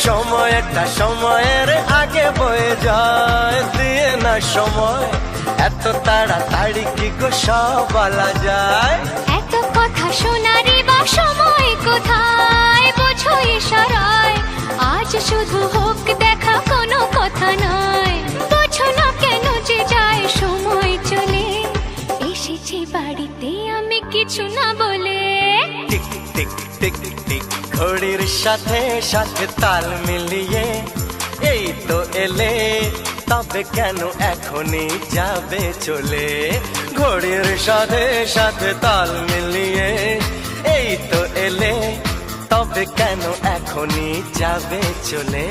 সময়টা সময়ের আগে বয়ে যায়, দিয়ে না সময় এত তাড়াতাড়ি কি গো সব বলা যায়। এত কথা শোনারই বা সময় কোথায়, বোঝো ইশারায় আজ শুধু হোক দেখা, কোনো কথা নয়। বোঝো না কেন যে যায় সময় চলে, এসেছি বাড়িতে আমি কিছু না বলে। টিক টিক টিক টিক ঘড়ির সাথে সাথে তাল মিলিয়ে এই তো এলে, তবে কেন এখনই যাবে চলে। ঘড়ির সাথে সাথে তাল মিলিয়ে এই তো এলে, তবে কেন এখনই যাবে চলে।